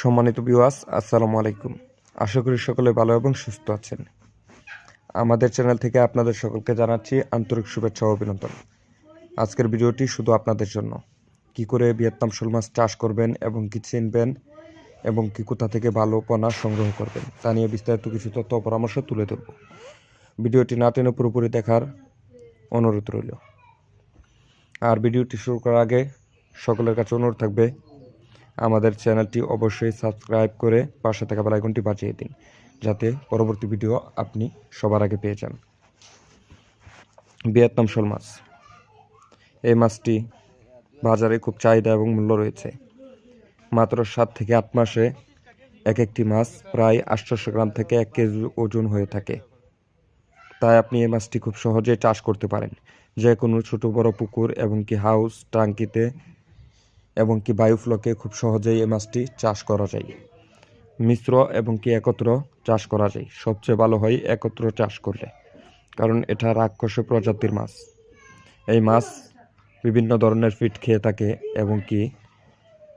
সম্মানিত ভিউয়ার্স, আসসালামু আলাইকুম। আশা করি সকলে ভালো এবং সুস্থ আছেন। আমাদের চ্যানেল থেকে আপনাদের সকলকে জানাচ্ছি আন্তরিক শুভেচ্ছা ও অভিনন্দন। আজকের ভিডিওটি শুধু আপনাদের জন্য। কি করে ভিয়েতনাম শোল মাছ চাষ করবেন এবং কি চিনবেন এবং কি কোথা থেকে ভালো পোনা সংগ্রহ করবেন তা নিয়ে বিস্তারিত কিছু তথ্য ও পরামর্শ তুলে ধরব। ভিডিওটি না টেনে পুরোপুরি দেখার অনুরোধ রইল। আর ভিডিওটি শুরু করার আগে সকলের কাছে অনুরোধ থাকবে আমাদের চ্যানেলটি অবশ্যই সাবস্ক্রাইব করে পাশে থাকা বেল আইকনটি বাজিয়ে দিন, যাতে পরবর্তী ভিডিও আপনি সবার আগে পেয়ে যান। ভিয়েতনাম শোল মাছ, এই মাছটি বাজারে খুব চাহিদা এবং মূল্য রয়েছে। মাত্র 7 থেকে 8 মাসে এক একটি মাছ প্রায় 800 গ্রাম থেকে 1 কেজি ওজন হয়ে থাকে। তাই আপনি এই মাছটি খুব সহজেই চাষ করতে পারেন, যে কোনো ছোট বড় পুকুর এবং কি হাউস ট্যাঙ্কিতে এবং কি বায়ুফ্লকে খুব সহজেই এই মাছটি চাষ করা যায়। মিশ্র এবং কি একত্র চাষ করা যায়। সবচেয়ে ভালো হয় একত্র চাষ করলে, কারণ এটা রাক্ষস প্রজাতির মাছ। এই মাছ বিভিন্ন ধরনের ফিড খেয়ে থাকে এবং কি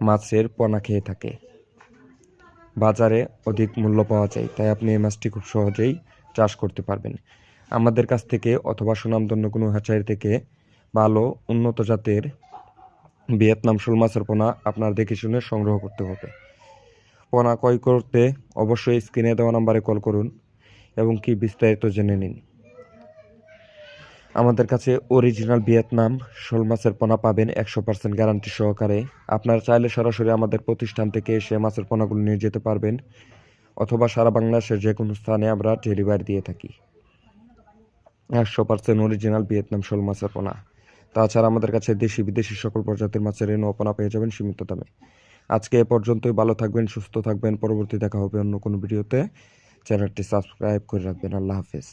মাছের পোনা খেয়ে থাকে। বাজারে অধিক মূল্য পাওয়া যায়, তাই আপনি এই মাছটি খুব সহজেই চাষ করতে পারবেন। আমাদের কাছ থেকে অথবা সুনামধন্য কোনো হ্যাচারি থেকে ভালো উন্নত জাতের ভিয়েতনাম শোল মাছের পোনা আপনার দেখে শুনে সংগ্রহ করতে হবে। পোনা ক্রয় করতে অবশ্যই স্ক্রিনে দেওয়া নাম্বারে কল করুন এবং কি বিস্তারিত জেনে নিন। আমাদের কাছে অরিজিনাল ভিয়েতনাম শোল মাছের পোনা পাবেন 100% গ্যারান্টি সহকারে। আপনারা চাইলে সরাসরি আমাদের প্রতিষ্ঠান থেকে এসে মাছের পোনাগুলো নিয়ে যেতে পারবেন, অথবা সারা বাংলাদেশের যে কোনো স্থানে আমরা ডেলিভারি দিয়ে থাকি। 100% অরিজিনাল ভিয়েতনাম শোল মাছের পোনা। তাছাড়া আমাদের কাছে দেশি বিদেশি সকল প্রজাতির মাছের রেণু ও পোনা পেয়ে যাবেন সীমিত দামে। আজকে এ পর্যন্তই। ভালো থাকবেন, সুস্থ থাকবেন। পরবর্তী দেখা হবে অন্য কোনো ভিডিওতে। চ্যানেলটি সাবস্ক্রাইব করে রাখবেন। আল্লাহ হাফেজ।